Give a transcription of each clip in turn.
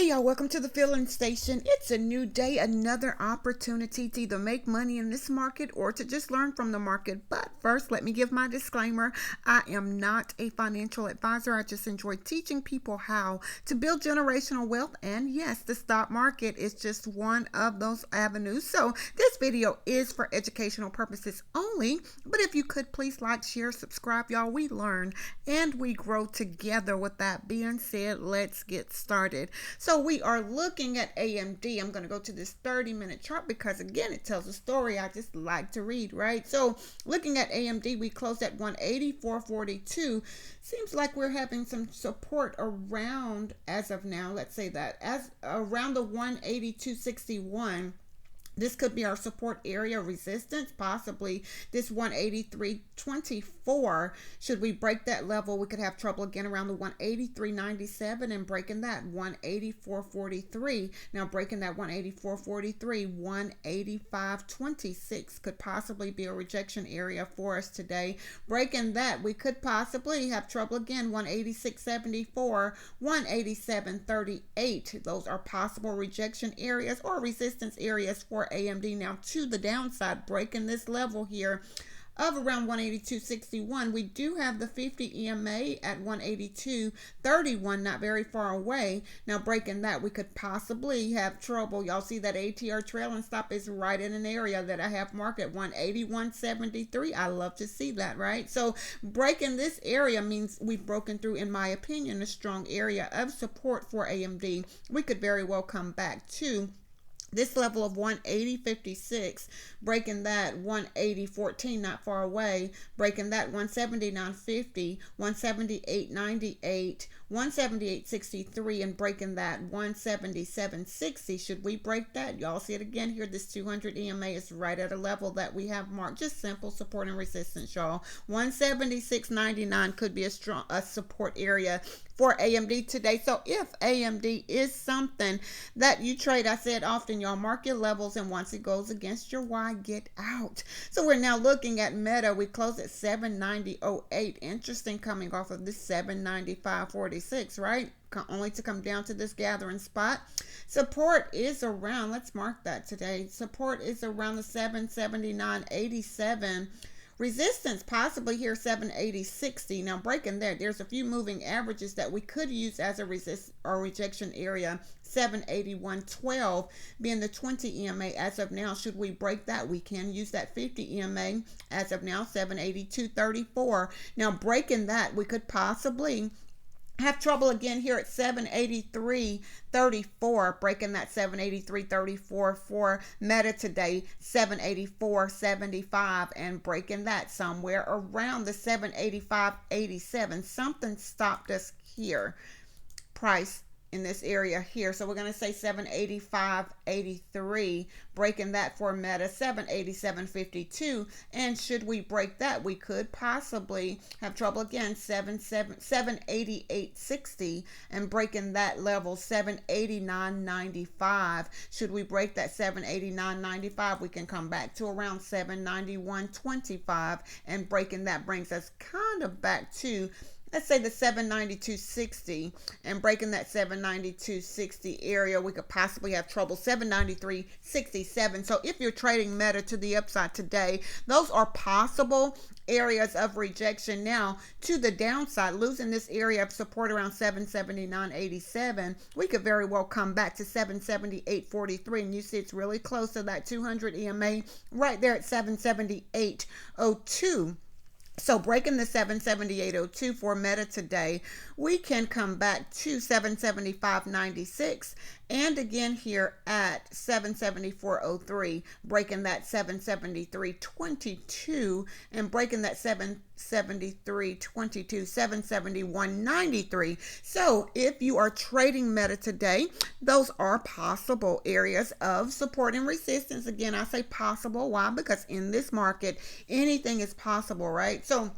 Hey y'all, welcome to the Filling Station. It's a new day, another opportunity to either make money in this market or to just learn from the market. But first, let me give my disclaimer. I am not a financial advisor. I just enjoy teaching people how to build generational wealth. And yes, the stock market is just one of those avenues. So this video is for educational purposes only. But if you could please like, share, subscribe, y'all. We learn and we grow together. With that being said, let's get started. So we are looking at AMD. I'm going to go to this 30-minute chart because, again, it tells a story I just like to read, right? So looking at AMD, we closed at 184.42. Seems like we're having some support around, as of now, let's say that, as around the 182.61. This could be our support area resistance, possibly this 183.24. Should we break that level, we could have trouble again around the 183.97 and breaking that 184.43. Now breaking that 184.43, 185.26 could possibly be a rejection area for us today. Breaking that, we could possibly have trouble again, 186.74, 187.38. Those are possible rejection areas or resistance areas for AMD. Now to the downside, breaking this level here of around 182.61. We do have the 50 EMA at 182.31, not very far away. Now breaking that, we could possibly have trouble. Y'all see that ATR trailing stop is right in an area that I have marked at 181.73. I love to see that, right? So breaking this area means we've broken through, in my opinion, a strong area of support for AMD. We could very well come back to this level of 180.56, breaking that 180.14, not far away, breaking that 179.50, 178.98, 178.63, and breaking that 177.60. Should we break that? Y'all see it again here. This 200 EMA is right at a level that we have marked. Just simple support and resistance, y'all. 176.99 could be a support area for AMD today. So if AMD is something that you trade, I said often, y'all, mark your levels, and once it goes against your Y, get out. So we're now looking at Meta. We closed at 790.08. Interesting, coming off of this 795.46, right? Only to come down to this gathering spot. Support is around, let's mark that today. Support is around the 779.87. Resistance possibly here 780.60. Now breaking there, there's a few moving averages that we could use as a resist or rejection area. 781.12 being the 20 EMA as of now. Should we break that, we can use that 50 EMA as of now. 782.34. Now breaking that, we could possibly have trouble again here at 783.34, breaking that 783.34 for Meta today, 784.75, and breaking that somewhere around the 785.87. Something stopped us here, price in this area here. So we're going to say 785.83, breaking that for Meta, 787.52. And should we break that, we could possibly have trouble again, 788.60, and breaking that level, 789.95. Should we break that 789.95, we can come back to around 791.25, and breaking that brings us kind of back to, let's say, the 792.60, and breaking that 792.60 area, we could possibly have trouble 793.67. So if you're trading Meta to the upside today, those are possible areas of rejection. Now to the downside, losing this area of support around 779.87, we could very well come back to 778.43, and you see it's really close to that 200 EMA right there at 778.02. So breaking the 778.02 for Meta today, we can come back to 775.96, and again here at 774.03, breaking that 773.22, and breaking that 773.22, 771.93. So if you are trading Meta today, those are possible areas of support and resistance. Again, I say possible. Why? Because in this market, anything is possible, right? So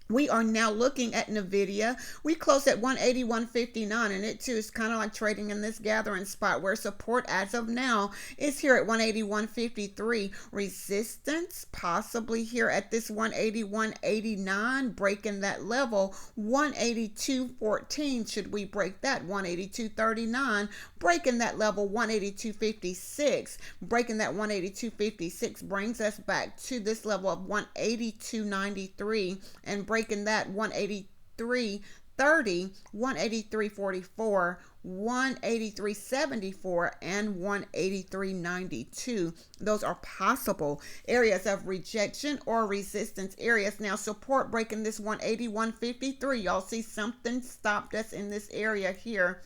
We are now looking at NVIDIA. We closed at 181.59, and it too is kind of like trading in this gathering spot where support as of now is here at 181.53. Resistance possibly here at this 181.89, breaking that level. 182.14, should we break that? 182.39, breaking that level. 182.56, breaking that 182.56 brings us back to this level of 182.93, and breaking that 183.30, 183.44, 183.74, and 183.92. Those are possible areas of rejection or resistance areas. Now, support breaking this 181.53. Y'all see something stopped us in this area here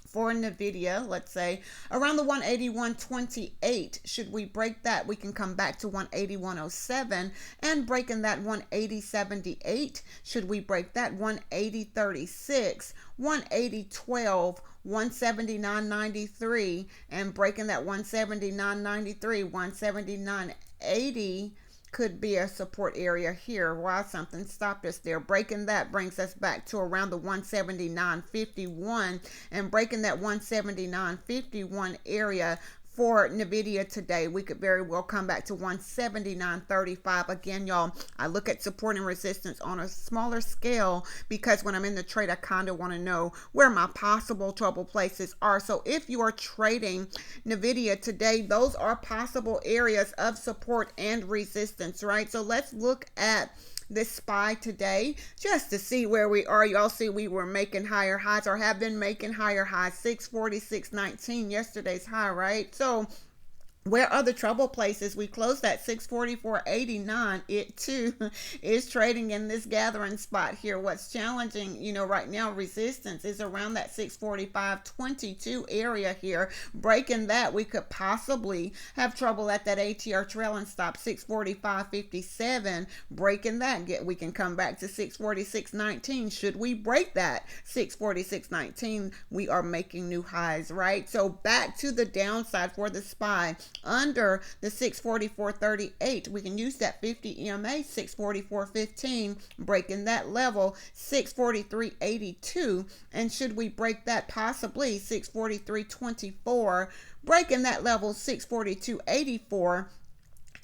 for NVIDIA, let's say around the 181.28. Should we break that, we can come back to 181.07, and breaking that 180.78. Should we break that, 180.36, 180.12, 179.93, and breaking that 179.93, 179.80 could be a support area here. Why something stopped us there. Breaking that brings us back to around the 179.51, and breaking that 179.51 area for NVIDIA today, we could very well come back to 179.35. Again, y'all, I look at support and resistance on a smaller scale because when I'm in the trade, I kind of want to know where my possible trouble places are. So if you are trading NVIDIA today, those are possible areas of support and resistance, right? So let's look at this SPY today just to see where we are. Y'all see we were making higher highs, or have been making higher highs. 646.19 yesterday's high, right? So where are the trouble places? We closed at 644.89. It too is trading in this gathering spot here. What's challenging, right now, resistance is around that 645.22 area here. Breaking that, we could possibly have trouble at that ATR trailing stop, 645.57. Breaking that, we can come back to 646.19. Should we break that 646.19, we are making new highs, right? So back to the downside for the SPY. Under the 644.38, we can use that 50 EMA, 644.15, breaking that level, 643.82, and should we break that, possibly 643.24, breaking that level, 642.84.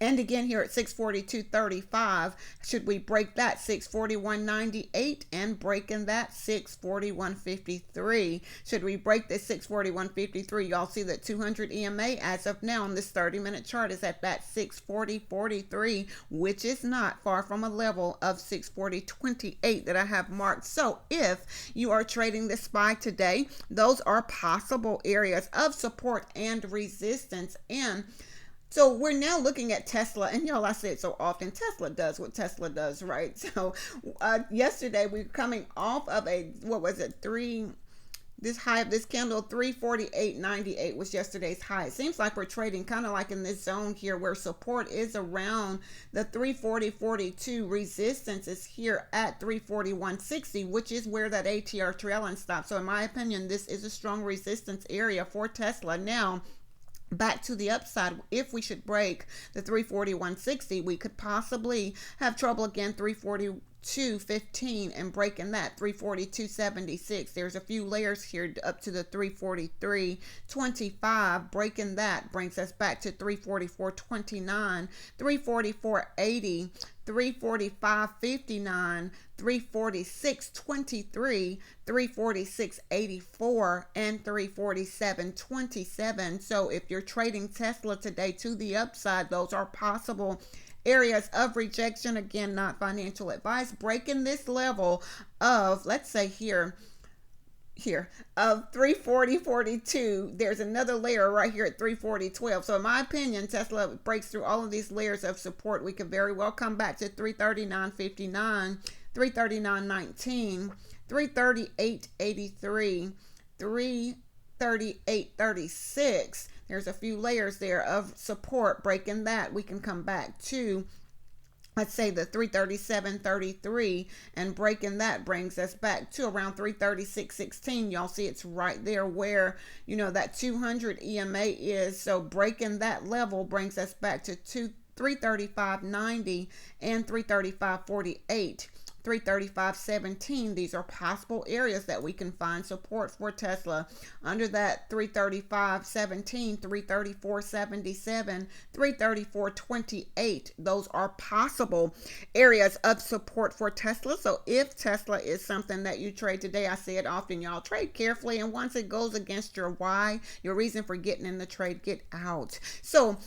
And again here at 642.35, should we break that, 641.98, and breaking that 641.53. Should we break this 641.53, y'all see that 200 EMA as of now on this 30-minute chart is at that 640.43, which is not far from a level of 640.28 that I have marked. So if you are trading the SPY today, those are possible areas of support and resistance. And so we're now looking at Tesla, and y'all, I say it so often, Tesla does what Tesla does, right? So yesterday we were coming off of this high of this candle, 348.98 was yesterday's high. It seems like we're trading kind of like in this zone here where support is around the 340.42. Resistance is here at 341.60, which is where that ATR trailing stops. So in my opinion, this is a strong resistance area for Tesla. Now, back to the upside, if we should break the 341.60, we could possibly have trouble again, 342.15, and breaking that 342.76. There's a few layers here up to the 343.25. Breaking that brings us back to 344.29, 344.80, 345.59, 346.23, 346.84, and 347.27. So if you're trading Tesla today to the upside, those are possible areas of rejection. Again, not financial advice. Breaking this level of, let's say here of 340.42, there's another layer right here at 340.12. So in my opinion, Tesla breaks through all of these layers of support. We could very well come back to 339.59, 339.19, 338.83, 338.36. There's a few layers there of support. Breaking that, we can come back to, let's say, the 337.33, and breaking that brings us back to around 336.16. Y'all see it's right there where, that 200 EMA is. So breaking that level brings us back to 335.90 and 335.48. 335.17. These are possible areas that we can find support for Tesla. Under that 335.17, 334.77, 334.28, those are possible areas of support for Tesla. So if Tesla is something that you trade today, I say it often, y'all, trade carefully, and once it goes against your why, your reason for getting in the trade, get out. So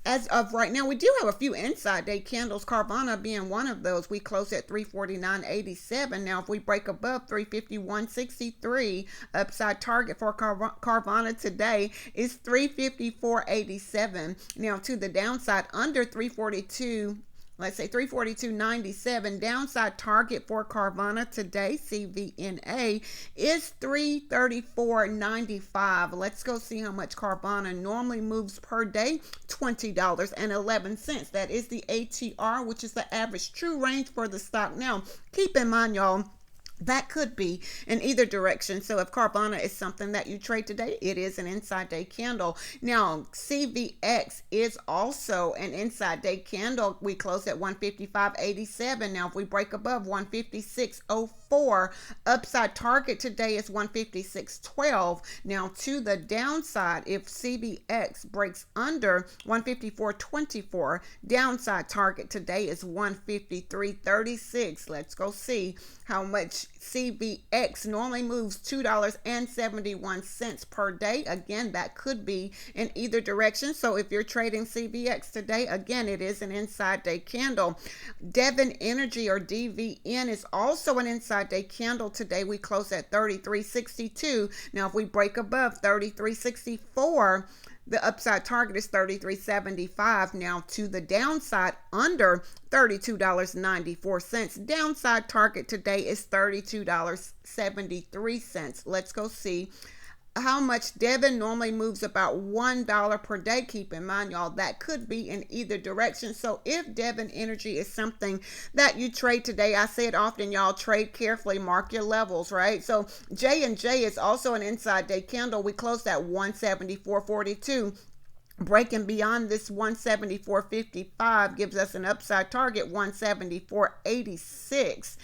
as of right now, we do have a few inside day candles, Carvana being one of those. We close at 349.87. Now, if we break above 351.63, upside target for Carvana today is 354.87. Now, to the downside, under 342. Let's say 342.97. Downside target for Carvana today, CVNA, is 334.95. Let's go see how much Carvana normally moves per day. $20.11. That is the ATR, which is the average true range for the stock. Now, keep in mind, y'all, that could be in either direction. So if Carvana is something that you trade today, it is an inside day candle. Now, CVX is also an inside day candle. We closed at 155.87. Now, if we break above 156.04, upside target today is 156.12. Now, to the downside, if CVX breaks under 154.24, downside target today is 153.36. Let's go see how much CVX normally moves. $2.71 per day. Again, that could be in either direction. So if you're trading CVX today, again, it is an inside day candle. DVN Energy, or DVN, is also an inside day candle. Today we close at 33.62. Now, if we break above 33.64, the upside target is 33.75. Now, to the downside, under $32.94. Downside target today is $32.73. Let's go see how much DVN normally moves. About $1 per day. Keep in mind, y'all, that could be in either direction. So if DVN Energy is something that you trade today, I say it often, y'all, trade carefully, mark your levels, right? So JNJ is also an inside day candle. We closed at 174.42. Breaking beyond this 174.55 gives us an upside target, 174.86.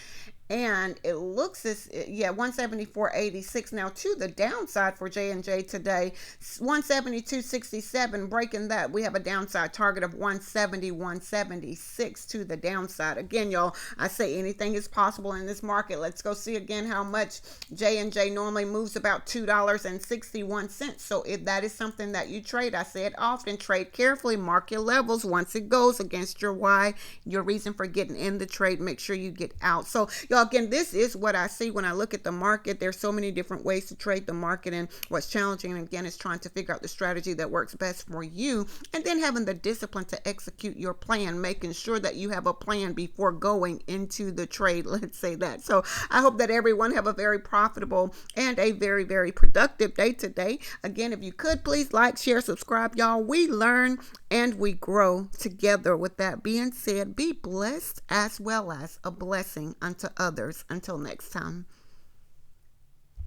And it looks as, 174.86. Now, to the downside for JNJ today, 172.67. Breaking that, we have a downside target of 171.76 to the downside. Again, y'all, I say anything is possible in this market. Let's go see again how much JNJ normally moves. About $2.61. So if that is something that you trade, I say it often, trade carefully, mark your levels. Once it goes against your why, your reason for getting in the trade, make sure you get out. So, y'all, again, this is what I see when I look at the market. There's so many different ways to trade the market, and what's challenging, again, is trying to figure out the strategy that works best for you, and then having the discipline to execute your plan, making sure that you have a plan before going into the trade. Let's say that. So I hope that everyone have a very profitable and a very, very productive day today. Again, if you could, please like, share, subscribe, y'all. We learn and we grow together. With that being said, be blessed as well as a blessing unto others. Until next time.